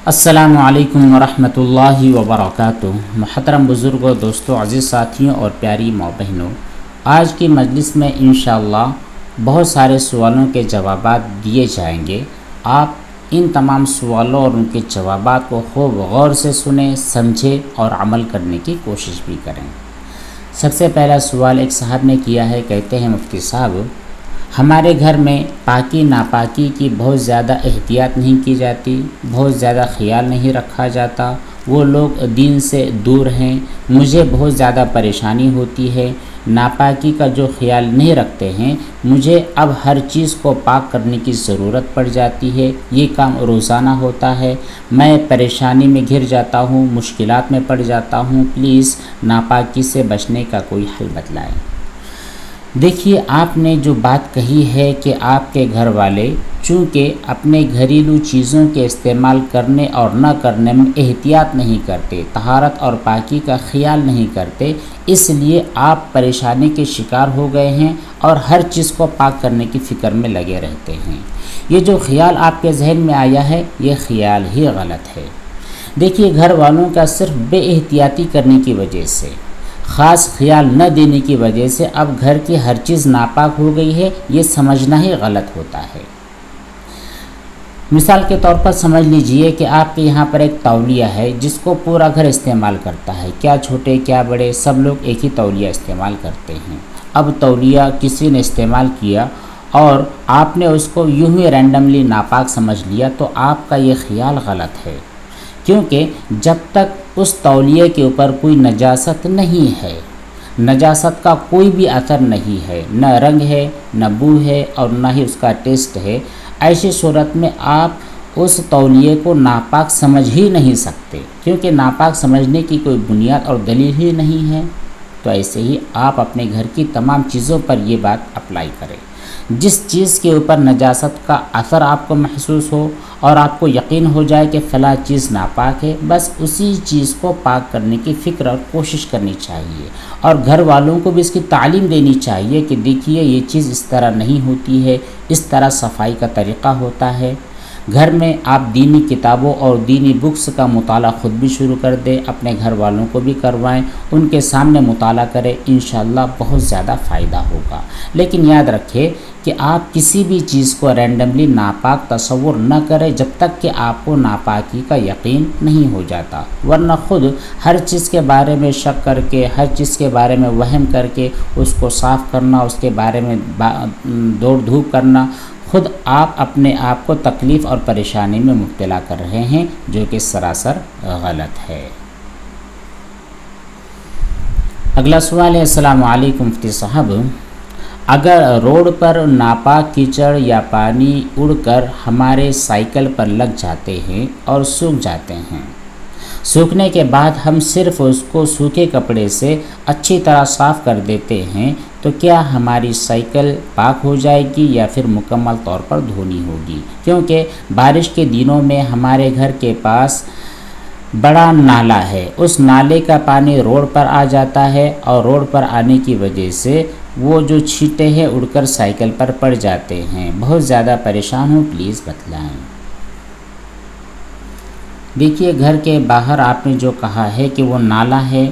السلام علیکم ورحمۃ اللہ وبرکاتہ۔ محترم بزرگوں، دوستوں، عزیز ساتھیوں اور پیاری ماں بہنوں، آج کی مجلس میں انشاءاللہ بہت سارے سوالوں کے جوابات دیے جائیں گے۔ آپ ان تمام سوالوں اور ان کے جوابات کو خوب غور سے سنیں، سمجھیں اور عمل کرنے کی کوشش بھی کریں۔ سب سے پہلا سوال ایک صاحب نے کیا ہے، کہتے ہیں مفتی صاحب، ہمارے گھر میں پاکی ناپاکی کی بہت زیادہ احتیاط نہیں کی جاتی، بہت زیادہ خیال نہیں رکھا جاتا، وہ لوگ دین سے دور ہیں، مجھے بہت زیادہ پریشانی ہوتی ہے، ناپاکی کا جو خیال نہیں رکھتے ہیں، مجھے اب ہر چیز کو پاک کرنے کی ضرورت پڑ جاتی ہے، یہ کام روزانہ ہوتا ہے، میں پریشانی میں گھر جاتا ہوں، مشکلات میں پڑ جاتا ہوں، پلیز ناپاکی سے بچنے کا کوئی حل بتلائیں۔ دیکھیے، آپ نے جو بات کہی ہے کہ آپ کے گھر والے چونکہ اپنے گھریلو چیزوں کے استعمال کرنے اور نہ کرنے میں احتیاط نہیں کرتے، طہارت اور پاکی کا خیال نہیں کرتے، اس لیے آپ پریشانی کے شکار ہو گئے ہیں اور ہر چیز کو پاک کرنے کی فکر میں لگے رہتے ہیں۔ یہ جو خیال آپ کے ذہن میں آیا ہے، یہ خیال ہی غلط ہے۔ دیکھیے، گھر والوں کا صرف بے احتیاطی کرنے کی وجہ سے، خاص خیال نہ دینے کی وجہ سے اب گھر کی ہر چیز ناپاک ہو گئی ہے، یہ سمجھنا ہی غلط ہوتا ہے۔ مثال کے طور پر سمجھ لیجئے کہ آپ کے یہاں پر ایک تولیہ ہے جس کو پورا گھر استعمال کرتا ہے، کیا چھوٹے کیا بڑے، سب لوگ ایک ہی تولیہ استعمال کرتے ہیں۔ اب تولیہ کسی نے استعمال کیا اور آپ نے اس کو یوں ہی رینڈملی ناپاک سمجھ لیا، تو آپ کا یہ خیال غلط ہے، کیونکہ جب تک اس تولیے کے اوپر کوئی نجاست نہیں ہے، نجاست کا کوئی بھی اثر نہیں ہے، نہ رنگ ہے، نہ بو ہے اور نہ ہی اس کا ٹیسٹ ہے، ایسی صورت میں آپ اس تولیے کو ناپاک سمجھ ہی نہیں سکتے، کیونکہ ناپاک سمجھنے کی کوئی بنیاد اور دلیل ہی نہیں ہے۔ تو ایسے ہی آپ اپنے گھر کی تمام چیزوں پر یہ بات اپلائی کریں۔ جس چیز کے اوپر نجاست کا اثر آپ کو محسوس ہو اور آپ کو یقین ہو جائے کہ فلاں چیز ناپاک ہے، بس اسی چیز کو پاک کرنے کی فکر اور کوشش کرنی چاہیے، اور گھر والوں کو بھی اس کی تعلیم دینی چاہیے کہ دیکھیے یہ چیز اس طرح نہیں ہوتی ہے، اس طرح صفائی کا طریقہ ہوتا ہے۔ گھر میں آپ دینی کتابوں اور دینی بکس کا مطالعہ خود بھی شروع کر دیں، اپنے گھر والوں کو بھی کروائیں، ان کے سامنے مطالعہ کریں، انشاءاللہ بہت زیادہ فائدہ ہوگا۔ لیکن یاد رکھیں کہ آپ کسی بھی چیز کو رینڈملی ناپاک تصور نہ کریں جب تک کہ آپ کو ناپاکی کا یقین نہیں ہو جاتا، ورنہ خود ہر چیز کے بارے میں شک کر کے، ہر چیز کے بارے میں وہم کر کے اس کو صاف کرنا، اس کے بارے میں دوڑ دھوپ کرنا، خود آپ اپنے آپ کو تکلیف اور پریشانی میں مبتلا کر رہے ہیں، جو کہ سراسر غلط ہے۔ اگلا سوال ہے، السلام علیکم مفتی صاحب، اگر روڈ پر ناپاک کیچڑ یا پانی اڑ کر ہمارے سائیکل پر لگ جاتے ہیں اور سوکھ جاتے ہیں، سوکھنے کے بعد ہم صرف اس کو سوکھے کپڑے سے اچھی طرح صاف کر دیتے ہیں، تو کیا ہماری سائیکل پاک ہو جائے گی یا پھر مکمل طور پر دھونی ہوگی؟ کیونکہ بارش کے دنوں میں ہمارے گھر کے پاس بڑا نالا ہے، اس نالے کا پانی روڈ پر آ جاتا ہے اور روڈ پر آنے کی وجہ سے وہ جو چھینٹے ہیں اڑ کر سائیکل پر پڑ جاتے ہیں، بہت زیادہ پریشان ہوں، پلیز بتلائیں۔ دیکھیے، گھر کے باہر آپ نے جو کہا ہے کہ وہ نالا ہے،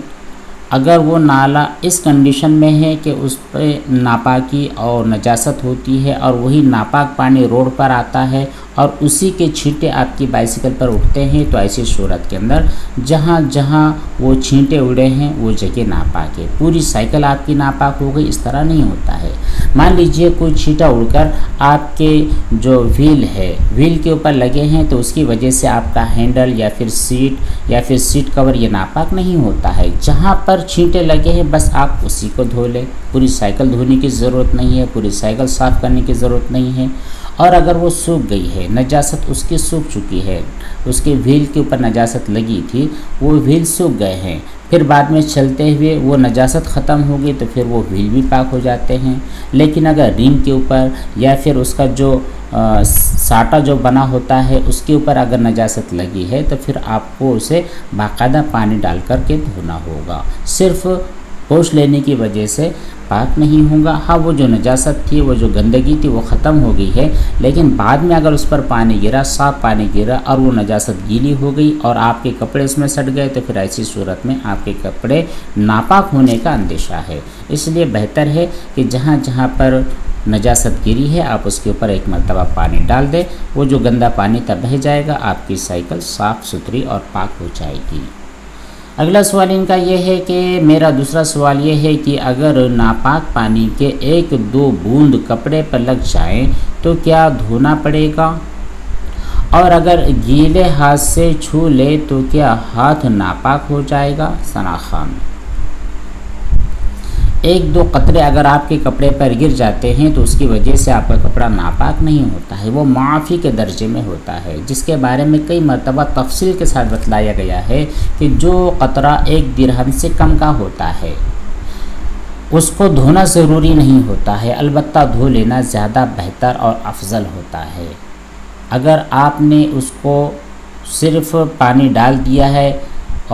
اگر وہ نالا اس کنڈیشن میں ہے کہ اس پہ ناپاکی اور نجاست ہوتی ہے اور وہی ناپاک پانی روڈ پر آتا ہے اور اسی کے چھینٹے آپ کی بائسیکل پر اٹھتے ہیں، تو ایسی صورت کے اندر جہاں جہاں وہ چھینٹے اڑے ہیں وہ جگہ ناپاک ہے، پوری سائیکل آپ کی ناپاک ہو گئی، اس طرح نہیں ہوتا ہے۔ مان لیجئے کوئی چھینٹا اڑ کر آپ کے جو وہیل ہے، وہیل کے اوپر لگے ہیں، تو اس کی وجہ سے آپ کا ہینڈل یا پھر سیٹ کور یہ ناپاک نہیں ہوتا ہے۔ جہاں پر چھینٹے لگے ہیں بس آپ اسی کو دھو لیں، پوری سائیکل دھونے کی ضرورت نہیں ہے، پوری سائیکل صاف کرنے کی ضرورت نہیں ہے۔ اور اگر وہ سوکھ گئی ہے، نجاست اس کی سوکھ چکی ہے، اس کے وہیل کے اوپر نجاست لگی تھی، وہ وہیل سوکھ گئے ہیں، پھر بعد میں چلتے ہوئے وہ نجاست ختم ہو گئی تو پھر وہ وہیل بھی پاک ہو جاتے ہیں۔ لیکن اگر ریم کے اوپر یا پھر اس کا جو ساٹا جو بنا ہوتا ہے اس کے اوپر اگر نجاست لگی ہے تو پھر آپ کو اسے باقاعدہ پانی ڈال کر کے دھونا ہوگا۔ صرف پوچھ لینے کی وجہ سے پاک نہیں ہوگا۔ ہاں وہ جو نجاست تھی، وہ جو گندگی تھی وہ ختم ہو گئی ہے، لیکن بعد میں اگر اس پر پانی گرا، صاف پانی گرا اور وہ نجاست گیلی ہو گئی اور آپ کے کپڑے اس میں سٹ گئے، تو پھر ایسی صورت میں آپ کے کپڑے ناپاک ہونے کا اندیشہ ہے۔ اس لیے بہتر ہے کہ جہاں جہاں پر نجاست گری ہے آپ اس کے اوپر ایک مرتبہ پانی ڈال دیں، وہ جو گندا پانی تب بہہ جائے گا، آپ کی سائیکل صاف ستھری اور پاک ہو جائے گی۔ اگلا سوال ان کا یہ ہے کہ میرا دوسرا سوال یہ ہے کہ اگر ناپاک پانی کے 1-2 بوند کپڑے پر لگ جائیں تو کیا دھونا پڑے گا؟ اور اگر گیلے ہاتھ سے چھو لے تو کیا ہاتھ ناپاک ہو جائے گا؟ ثنا خان۔ 1-2 قطرے اگر آپ کے کپڑے پر گر جاتے ہیں تو اس کی وجہ سے آپ کا کپڑا ناپاک نہیں ہوتا ہے، وہ معافی کے درجے میں ہوتا ہے، جس کے بارے میں کئی مرتبہ تفصیل کے ساتھ بتلایا گیا ہے کہ جو قطرہ 1 درہم سے کم کا ہوتا ہے اس کو دھونا ضروری نہیں ہوتا ہے، البتہ دھو لینا زیادہ بہتر اور افضل ہوتا ہے۔ اگر آپ نے اس کو صرف پانی ڈال دیا ہے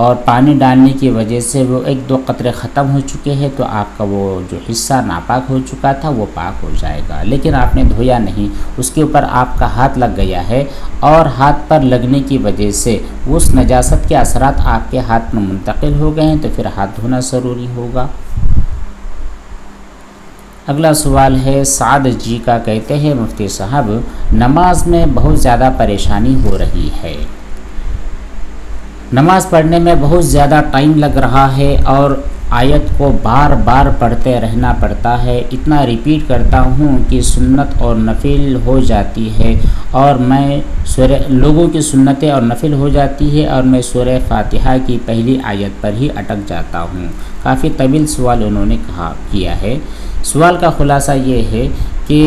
اور پانی ڈالنے کی وجہ سے وہ 1-2 قطرے ختم ہو چکے ہیں تو آپ کا وہ جو حصہ ناپاک ہو چکا تھا وہ پاک ہو جائے گا، لیکن آپ نے دھویا نہیں، اس کے اوپر آپ کا ہاتھ لگ گیا ہے اور ہاتھ پر لگنے کی وجہ سے اس نجاست کے اثرات آپ کے ہاتھ میں منتقل ہو گئے ہیں تو پھر ہاتھ دھونا ضروری ہوگا۔ اگلا سوال ہے سعد جی کا، کہتے ہیں مفتی صاحب نماز میں بہت زیادہ پریشانی ہو رہی ہے، نماز پڑھنے میں بہت زیادہ ٹائم لگ رہا ہے اور آیت کو بار بار پڑھتے رہنا پڑتا ہے، اتنا ریپیٹ کرتا ہوں کہ سنت اور نفل ہو جاتی ہے اور میں لوگوں کی سنتیں اور نفل ہو جاتی ہے اور میں سورہ فاتحہ کی پہلی آیت پر ہی اٹک جاتا ہوں۔ کافی طویل سوال انہوں نے کیا ہے۔ سوال کا خلاصہ یہ ہے کہ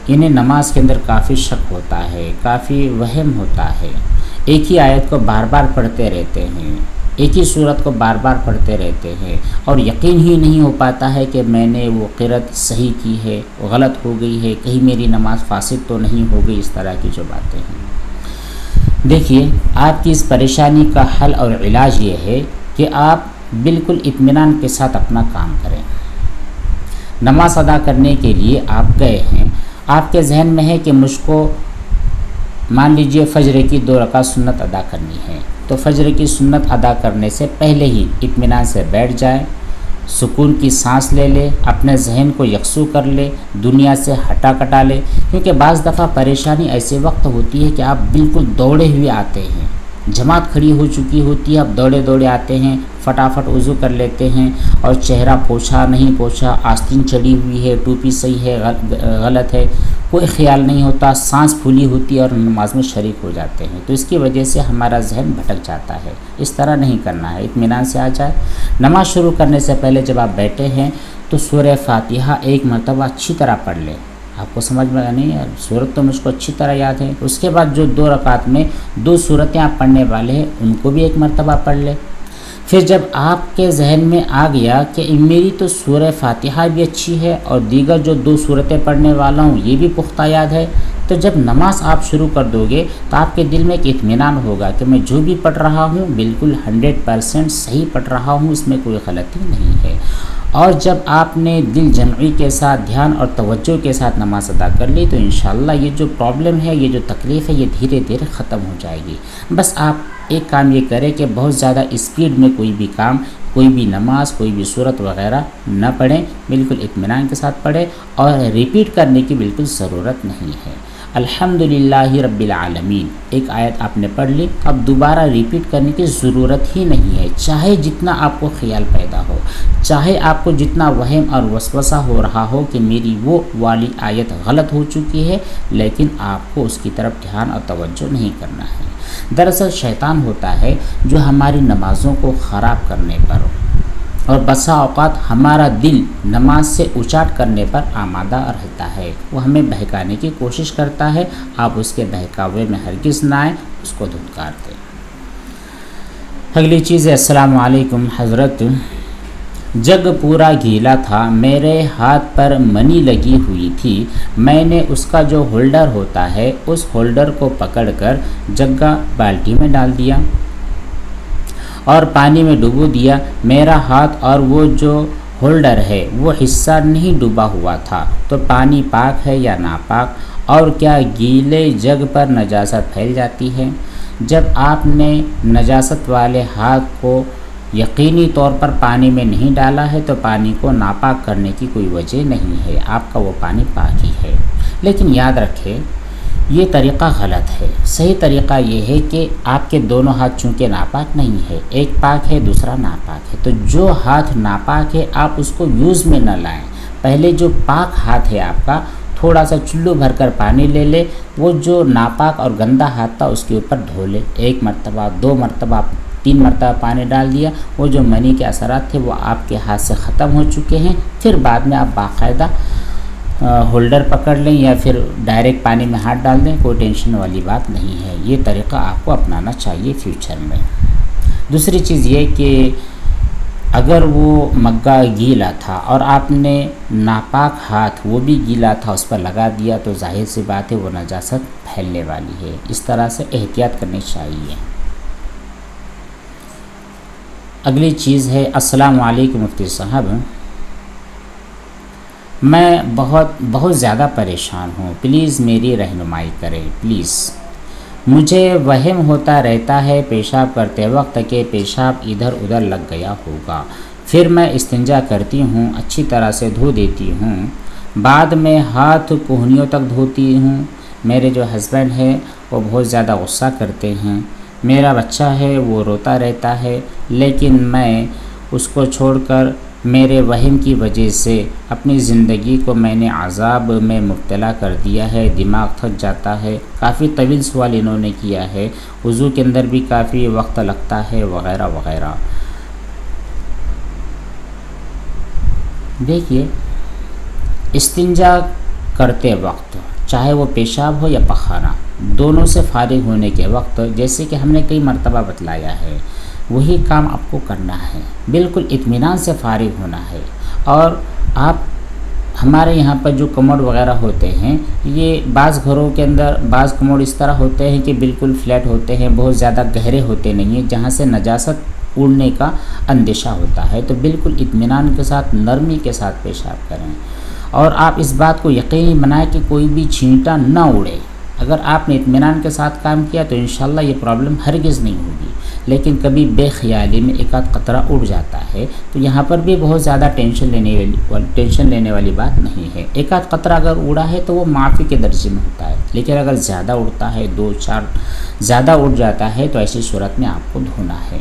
انہیں نماز کے اندر کافی شک ہوتا ہے، کافی وہم ہوتا ہے، ایک ہی آیت کو بار بار پڑھتے رہتے ہیں، ایک ہی صورت کو بار بار پڑھتے رہتے ہیں اور یقین ہی نہیں ہو پاتا ہے کہ میں نے وہ قرأت صحیح کی ہے، غلط ہو گئی ہے، کہیں میری نماز فاسد تو نہیں ہو گئی، اس طرح کی جو باتیں ہیں۔ دیکھیے آپ کی اس پریشانی کا حل اور علاج یہ ہے کہ آپ بالکل اطمینان کے ساتھ اپنا کام کریں۔ نماز ادا کرنے کے لیے آپ گئے ہیں، آپ کے ذہن میں ہے کہ مجھ کو مان لیجئے فجر کی 2 رکعت سنت ادا کرنی ہے، تو فجر کی سنت ادا کرنے سے پہلے ہی اطمینان سے بیٹھ جائیں، سکون کی سانس لے لے، اپنے ذہن کو یکسو کر لے، دنیا سے ہٹا کٹا لے، کیونکہ بعض دفعہ پریشانی ایسے وقت ہوتی ہے کہ آپ بالکل دوڑے ہوئے آتے ہیں، جماعت کھڑی ہو چکی ہوتی ہے، آپ دوڑے دوڑے آتے ہیں، فٹافٹ وضو کر لیتے ہیں اور چہرہ پوچھا نہیں پوچھا، آستین چڑھی ہوئی ہے، ٹوپی صحیح ہے غلط ہے، کوئی خیال نہیں ہوتا، سانس پھولی ہوتی ہے اور نماز میں شریک ہو جاتے ہیں، تو اس کی وجہ سے ہمارا ذہن بھٹک جاتا ہے۔ اس طرح نہیں کرنا ہے، اطمینان سے آ جائے۔ نماز شروع کرنے سے پہلے جب آپ بیٹھے ہیں تو سورہ فاتحہ 1 مرتبہ اچھی طرح پڑھ لیں۔ آپ کو سمجھ میں نہیں ہے، سورت تو مجھ کو اچھی طرح یاد ہے، اس کے بعد جو 2 رکعت میں 2 سورتیں آپ پڑھنے والے ہیں ان کو بھی 1 مرتبہ پڑھ لیں۔ پھر جب آپ کے ذہن میں آ گیا کہ میری تو سورہ فاتحہ بھی اچھی ہے اور دیگر جو 2 سورتیں پڑھنے والا ہوں یہ بھی پختہ یاد ہے، تو جب نماز آپ شروع کر دو گے تو آپ کے دل میں ایک اطمینان ہوگا کہ میں جو بھی پڑھ رہا ہوں بالکل 100% صحیح پڑھ رہا ہوں، اس میں کوئی غلطی نہیں ہے۔ اور جب آپ نے دل جمعی کے ساتھ دھیان اور توجہ کے ساتھ نماز ادا کر لی تو انشاءاللہ یہ جو پرابلم ہے، یہ جو تکلیف ہے، یہ دھیرے دھیرے ختم ہو جائے گی۔ بس آپ ایک کام یہ کریں کہ بہت زیادہ اسپیڈ میں کوئی بھی کام، کوئی بھی نماز، کوئی بھی صورت وغیرہ نہ پڑھیں، بالکل اطمینان کے ساتھ پڑھیں اور ریپیٹ کرنے کی بالکل ضرورت نہیں ہے۔ الحمدللہ رب العالمین ایک آیت آپ نے پڑھ لی، اب دوبارہ ریپیٹ کرنے کی ضرورت ہی نہیں ہے، چاہے جتنا آپ کو خیال پیدا ہو، چاہے آپ کو جتنا وہم اور وسوسہ ہو رہا ہو کہ میری وہ والی آیت غلط ہو چکی ہے، لیکن آپ کو اس کی طرف دھیان اور توجہ نہیں کرنا ہے۔ دراصل شیطان ہوتا ہے جو ہماری نمازوں کو خراب کرنے پر اور بسا اوقات ہمارا دل نماز سے اچاٹ کرنے پر آمادہ رہتا ہے، وہ ہمیں بہکانے کی کوشش کرتا ہے، آپ اس کے بہکاوے میں ہرگز نہ آئیں، اس کو دھتکار دیں۔ اگلی چیز ہے السلام علیکم حضرت، جگ پورا گیلا تھا، میرے ہاتھ پر منی لگی ہوئی تھی، میں نے اس کا جو ہولڈر ہوتا ہے اس ہولڈر کو پکڑ کر جگہ بالٹی میں ڈال دیا اور پانی میں ڈبو دیا، میرا ہاتھ اور وہ جو ہولڈر ہے وہ حصہ نہیں ڈوبا ہوا تھا تو پانی پاک ہے یا ناپاک؟ اور کیا گیلے جگ پر نجاست پھیل جاتی ہے؟ جب آپ نے نجاست والے ہاتھ کو یقینی طور پر پانی میں نہیں ڈالا ہے تو پانی کو ناپاک کرنے کی کوئی وجہ نہیں ہے، آپ کا وہ پانی پاک ہی ہے۔ لیکن یاد رکھیں یہ طریقہ غلط ہے۔ صحیح طریقہ یہ ہے کہ آپ کے دونوں ہاتھ چونکہ ناپاک نہیں ہے، ایک پاک ہے دوسرا ناپاک ہے، تو جو ہاتھ ناپاک ہے آپ اس کو یوز میں نہ لائیں۔ پہلے جو پاک ہاتھ ہے آپ کا تھوڑا سا چلو بھر کر پانی لے لے، وہ جو ناپاک اور گندا ہاتھ تھا اس کے اوپر دھو لے، 1 مرتبہ 2 مرتبہ 3 مرتبہ پانی ڈال دیا، وہ جو منی کے اثرات تھے وہ آپ کے ہاتھ سے ختم ہو چکے ہیں۔ پھر بعد میں آپ باقاعدہ ہولڈر پکڑ لیں یا پھر ڈائریکٹ پانی میں ہاتھ ڈال دیں، کوئی ٹینشن والی بات نہیں ہے۔ یہ طریقہ آپ کو اپنانا چاہیے فیوچر میں۔ دوسری چیز یہ کہ اگر وہ مگا گیلا تھا اور آپ نے ناپاک ہاتھ وہ بھی گیلا تھا اس پر لگا دیا تو ظاہر سی بات ہے وہ نجاست پھیلنے والی ہے، اس طرح سے احتیاط کرنی چاہیے۔ اگلی چیز ہے السلام علیکم مفتی صاحب، میں بہت زیادہ پریشان ہوں، پلیز میری رہنمائی کریں پلیز۔ مجھے وہم ہوتا رہتا ہے پیشاب کرتے وقت کہ پیشاب ادھر ادھر لگ گیا ہوگا، پھر میں استنجا کرتی ہوں، اچھی طرح سے دھو دیتی ہوں، بعد میں ہاتھ کوہنیوں تک دھوتی ہوں۔ میرے جو ہسبینڈ ہے وہ بہت زیادہ غصہ کرتے ہیں، میرا بچہ ہے وہ روتا رہتا ہے، لیکن میں اس کو چھوڑ کر میرے وہم کی وجہ سے اپنی زندگی کو میں نے عذاب میں مبتلا کر دیا ہے، دماغ تھک جاتا ہے۔ کافی طویل سوال انہوں نے کیا ہے، وضو کے اندر بھی کافی وقت لگتا ہے وغیرہ وغیرہ۔ دیکھیے استنجا کرتے وقت چاہے وہ پیشاب ہو یا پخانہ، دونوں سے فارغ ہونے کے وقت جیسے کہ ہم نے کئی مرتبہ بتلایا ہے وہی کام آپ کو کرنا ہے، بالکل اطمینان سے فارغ ہونا ہے۔ اور آپ ہمارے یہاں پر جو کموڈ وغیرہ ہوتے ہیں، یہ بعض گھروں کے اندر بعض کموڈ اس طرح ہوتے ہیں کہ بالکل فلیٹ ہوتے ہیں، بہت زیادہ گہرے ہوتے نہیں ہیں، جہاں سے نجاست اڑنے کا اندیشہ ہوتا ہے، تو بالکل اطمینان کے ساتھ نرمی کے ساتھ پیشاب کریں۔ اور آپ اس بات کو یقینی بنائیں کہ کوئی بھی چھینٹا نہ اڑے۔ اگر آپ نے اطمینان کے ساتھ کام کیا تو انشاءاللہ یہ پرابلم ہرگز نہیں ہوگی، لیکن کبھی بے خیالی میں ایک آدھ قطرہ اڑ جاتا ہے تو یہاں پر بھی بہت زیادہ ٹینشن لینے والی بات نہیں ہے۔ ایک آدھ قطرہ اگر اڑا ہے تو وہ معافی کے درجے میں ہوتا ہے، لیکن اگر زیادہ اڑتا ہے 2-4 زیادہ اڑ جاتا ہے تو ایسی صورت میں آپ کو دھونا ہے۔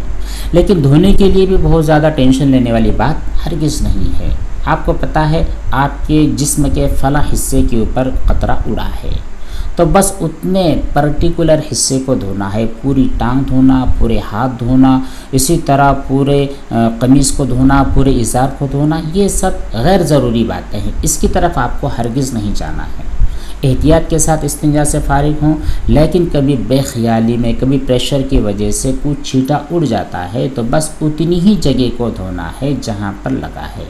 لیکن دھونے کے لیے بھی بہت زیادہ ٹینشن لینے والی بات ہرگز نہیں ہے۔ آپ کو پتہ ہے آپ کے جسم کے فلاں حصے کے اوپر قطرہ اڑا ہے تو بس اتنے پرٹیکولر حصے کو دھونا ہے، پوری ٹانگ دھونا، پورے ہاتھ دھونا، اسی طرح پورے قمیص کو دھونا، پورے ازار کو دھونا، یہ سب غیر ضروری باتیں ہیں، اس کی طرف آپ کو ہرگز نہیں جانا ہے۔ احتیاط کے ساتھ استنجا سے فارغ ہوں، لیکن کبھی بے خیالی میں کبھی پریشر کی وجہ سے کچھ چھینٹا اڑ جاتا ہے تو بس اتنی ہی جگہ کو دھونا ہے جہاں پر لگا ہے۔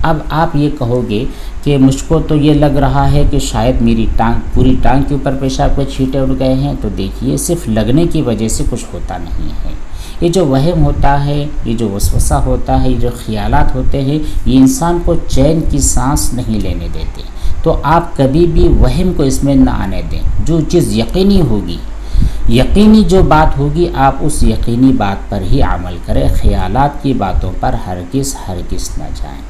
اب آپ یہ کہو گے کہ مجھ کو تو یہ لگ رہا ہے کہ شاید میری پوری ٹانگ کے اوپر پیشاب کے چھینٹے اڑ گئے ہیں، تو دیکھیے صرف لگنے کی وجہ سے کچھ ہوتا نہیں ہے۔ یہ جو وہم ہوتا ہے، یہ جو وسوسہ ہوتا ہے، یہ جو خیالات ہوتے ہیں، یہ انسان کو چین کی سانس نہیں لینے دیتے، تو آپ کبھی بھی وہم کو اس میں نہ آنے دیں۔ جو چیز یقینی ہوگی، یقینی جو بات ہوگی آپ اس یقینی بات پر ہی عمل کریں، خیالات کی باتوں پر ہرگز نہ جائیں۔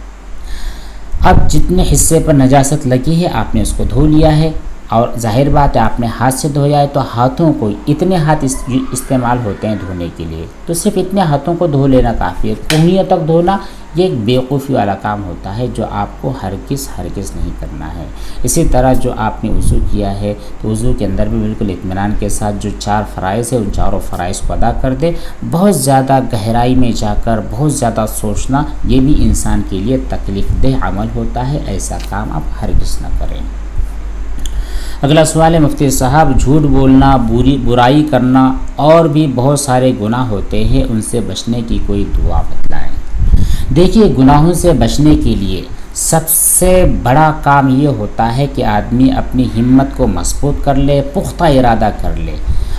اب جتنے حصے پر نجاست لگی ہے آپ نے اس کو دھو لیا ہے، اور ظاہر بات ہے آپ نے ہاتھ سے دھویا ہے تو ہاتھوں کو اتنے ہاتھ استعمال ہوتے ہیں دھونے کے لیے، تو صرف اتنے ہاتھوں کو دھو لینا کافی ہے۔ کوہنیوں تک دھونا یہ ایک بیوقوفی والا کام ہوتا ہے جو آپ کو ہرگز نہیں کرنا ہے۔ اسی طرح جو آپ نے وضو کیا ہے تو وضو کے اندر بھی بالکل اطمینان کے ساتھ جو 4 فرائض ہیں ان چاروں فرائض کو ادا کر دیں۔ بہت زیادہ گہرائی میں جا کر بہت زیادہ سوچنا یہ بھی انسان کے لیے تکلیف دہ عمل ہوتا ہے، ایسا کام آپ ہرگز نہ کریں۔ اگلا سوال ہے مفتی صاحب، جھوٹ بولنا، برائی کرنا اور بھی بہت سارے گناہ ہوتے ہیں، ان سے بچنے کی کوئی دعا بتلائیں۔ دیکھیے گناہوں سے بچنے کے لیے سب سے بڑا کام یہ ہوتا ہے کہ آدمی اپنی ہمت کو مضبوط کر لے، پختہ ارادہ کر لے،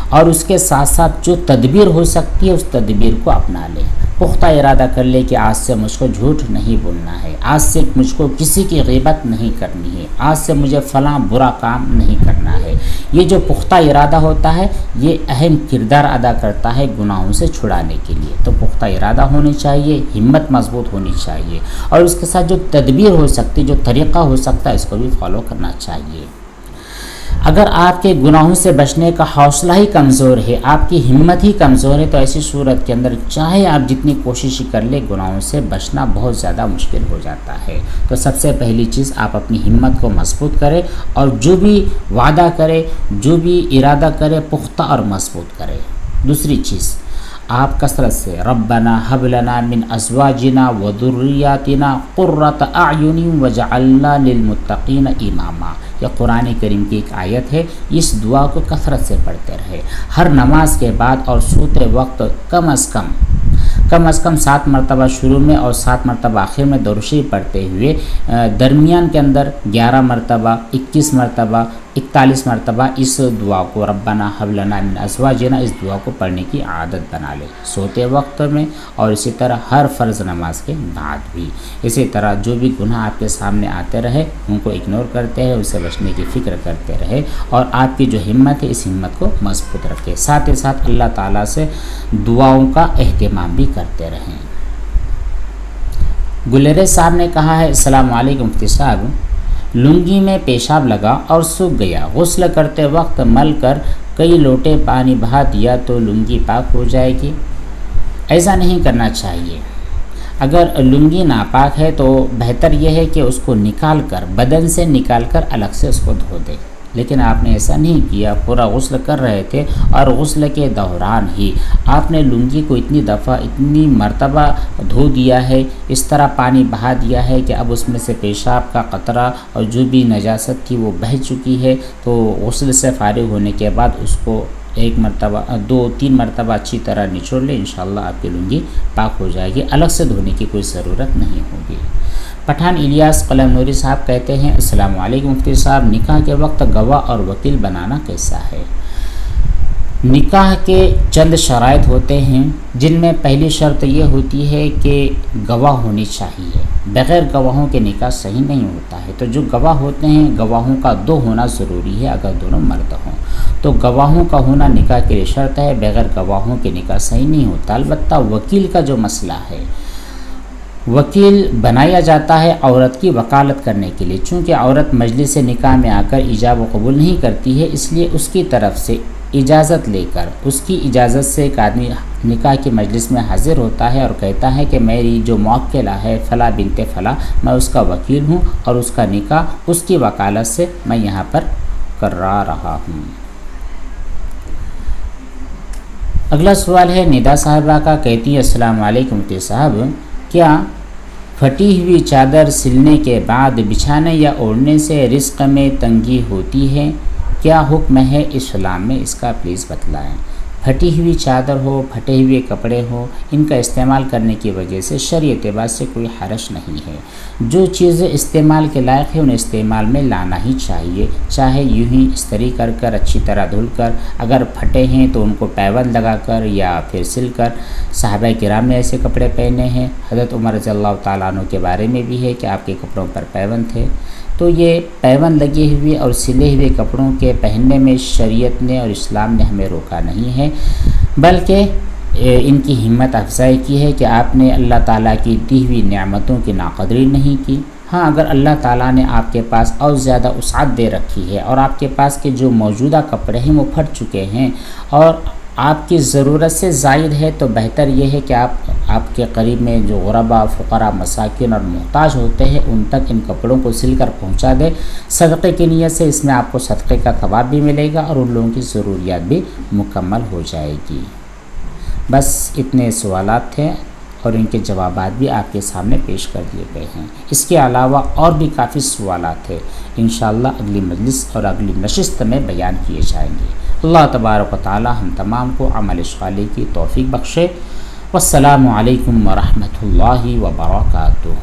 اور اس کے ساتھ ساتھ جو تدبیر ہو سکتی ہے اس تدبیر کو اپنا لے۔ پختہ ارادہ کر لے کہ آج سے مجھ کو جھوٹ نہیں بولنا ہے، آج سے مجھ کو کسی کی غیبت نہیں کرنی ہے، آج سے مجھے فلاں برا کام نہیں کرنا ہے۔ یہ جو پختہ ارادہ ہوتا ہے یہ اہم کردار ادا کرتا ہے گناہوں سے چھڑانے کے لیے۔ تو پختہ ارادہ ہونی چاہیے، ہمت مضبوط ہونی چاہیے، اور اس کے ساتھ جو تدبیر ہو سکتی، جو طریقہ ہو سکتا ہے، اس کو بھی فالو کرنا چاہیے۔ اگر آپ کے گناہوں سے بچنے کا حوصلہ ہی کمزور ہے، آپ کی ہمت ہی کمزور ہے، تو ایسی صورت کے اندر چاہے آپ جتنی کوشش کر لیں، گناہوں سے بچنا بہت زیادہ مشکل ہو جاتا ہے۔ تو سب سے پہلی چیز، آپ اپنی ہمت کو مضبوط کریں، اور جو بھی وعدہ کرے، جو بھی ارادہ کرے، پختہ اور مضبوط کرے۔ دوسری چیز، آپ کثرت سے ربنا حب لنا من ازواجنا وذریاتنا قرۃ اعین وجعلنا للمتقین اماما، یہ قرآن کریم کی ایک آیت ہے۔ اس دعا کو کثرت سے پڑھتے رہے، ہر نماز کے بعد اور سوتے وقت کم از کم 7 مرتبہ شروع میں اور 7 مرتبہ آخر میں درود شریف پڑھتے ہوئے، درمیان کے اندر 11 مرتبہ، 21 مرتبہ، 41 مرتبہ اس دعا کو ربنا حب لنا من ازواجنا، اس دعا کو پڑھنے کی عادت بنا لے سوتے وقت میں، اور اسی طرح ہر فرض نماز کے بعد بھی۔ اسی طرح جو بھی گناہ آپ کے سامنے آتے رہے ان کو اگنور کرتے ہیں، اسے بچنے کی فکر کرتے رہے، اور آپ کی جو ہمت ہے اس ہمت کو مضبوط رکھے، ساتھ ہی ساتھ اللہ تعالیٰ سے دعاؤں کا اہتمام بھی کرتے رہیں۔ گلرے صاحب نے کہا ہے، السلام علیکم مفتی صاحب، لنگی میں پیشاب لگا اور سوکھ گیا، غسل کرتے وقت مل کر کئی لوٹے پانی بہا دیا تو لنگی پاک ہو جائے گی؟ ایسا نہیں کرنا چاہیے۔ اگر لنگی ناپاک ہے تو بہتر یہ ہے کہ اس کو نکال کر، بدن سے نکال کر الگ سے اس کو دھو دے، لیکن آپ نے ایسا نہیں کیا، پورا غسل کر رہے تھے اور غسل کے دوران ہی آپ نے لنگی کو اتنی دفعہ، اتنی مرتبہ دھو دیا ہے، اس طرح پانی بہا دیا ہے کہ اب اس میں سے پیشاب کا قطرہ اور جو بھی نجاست تھی وہ بہہ چکی ہے۔ تو غسل سے فارغ ہونے کے بعد اس کو 1 مرتبہ 2-3 مرتبہ اچھی طرح نچوڑ لیں، انشاءاللہ آپ کی لنگی پاک ہو جائے گی، الگ سے دھونے کی کوئی ضرورت نہیں ہوگی۔ پٹھان الیاس قلم نوری صاحب کہتے ہیں، السلام علیکم مفتی صاحب، نکاح کے وقت گواہ اور وکیل بنانا کیسا ہے؟ نکاح کے چند شرائط ہوتے ہیں، جن میں پہلی شرط یہ ہوتی ہے کہ گواہ ہونی چاہیے، بغیر گواہوں کے نکاح صحیح نہیں ہوتا ہے۔ تو جو گواہ ہوتے ہیں، گواہوں کا 2 ہونا ضروری ہے اگر دونوں مرد ہوں، تو گواہوں کا ہونا نکاح کے لیے شرط ہے، بغیر گواہوں کے نکاح صحیح نہیں ہوتا۔ البتہ وکیل کا جو مسئلہ ہے، وکیل بنایا جاتا ہے عورت کی وکالت کرنے کے لیے، چونکہ عورت مجلس نکاح میں آ کر ایجاب و قبول نہیں کرتی ہے، اس لیے اس کی طرف سے اجازت لے کر، اس کی اجازت سے ایک آدمی نکاح کی مجلس میں حاضر ہوتا ہے اور کہتا ہے کہ میری جو موکلہ ہے فلاں بنت فلاں، میں اس کا وکیل ہوں اور اس کا نکاح اس کی وکالت سے میں یہاں پر کرا رہا ہوں۔ اگلا سوال ہے ندا صاحبہ کا، کہتی ہے، السلام علیکم مفتی صاحب، کیا پھٹی ہوئی چادر سلنے کے بعد بچھانے یا اوڑھنے سے رزق میں تنگی ہوتی ہے؟ کیا حکم ہے اسلام میں، اس کا پلیز بتلائیں۔ پھٹی ہوئی چادر ہو، پھٹے ہوئے کپڑے ہو، ان کا استعمال کرنے کی وجہ سے شرعی اعتبار سے کوئی حرج نہیں ہے۔ جو چیزیں استعمال کے لائق ہیں انہیں استعمال میں لانا ہی چاہیے، چاہے یوں ہی استری کر کر اچھی طرح دھل کر، اگر پھٹے ہیں تو ان کو پیوند لگا کر یا پھر سل کر۔ صحابہ کرام نے ایسے کپڑے پہنے ہیں، حضرت عمر رضی اللہ تعالیٰ عنہ کے بارے میں بھی ہے کہ آپ کے کپڑوں پر پیوند تھے۔ تو یہ پیوند لگے ہوئے اور سلے ہوئے کپڑوں کے پہننے میں شریعت نے اور اسلام نے ہمیں روکا نہیں ہے، بلکہ ان کی ہمت افزائی کی ہے کہ آپ نے اللہ تعالیٰ کی دی ہوئی نعمتوں کی ناقدری نہیں کی۔ ہاں، اگر اللہ تعالیٰ نے آپ کے پاس اور زیادہ وسعت دے رکھی ہے اور آپ کے پاس کے جو موجودہ کپڑے ہیں وہ پھٹ چکے ہیں اور آپ کی ضرورت سے زائد ہے، تو بہتر یہ ہے کہ آپ کے قریب میں جو غربا، فقراء، مساکین اور محتاج ہوتے ہیں ان تک ان کپڑوں کو سل کر پہنچا دیں صدقے کی نیت سے۔ اس میں آپ کو صدقے کا ثواب بھی ملے گا اور ان لوگوں کی ضروریات بھی مکمل ہو جائے گی۔ بس اتنے سوالات تھے اور ان کے جوابات بھی آپ کے سامنے پیش کر دیے گئے ہیں۔ اس کے علاوہ اور بھی کافی سوالات تھے، انشاءاللہ اگلی مجلس اور اگلی نشست میں بیان کیے جائیں گے۔ اللہ تبارک و تعالی ہم تمام کو عمل صالح کی توفیق بخشے۔ والسلام علیکم ورحمۃ اللہ وبرکاتہ۔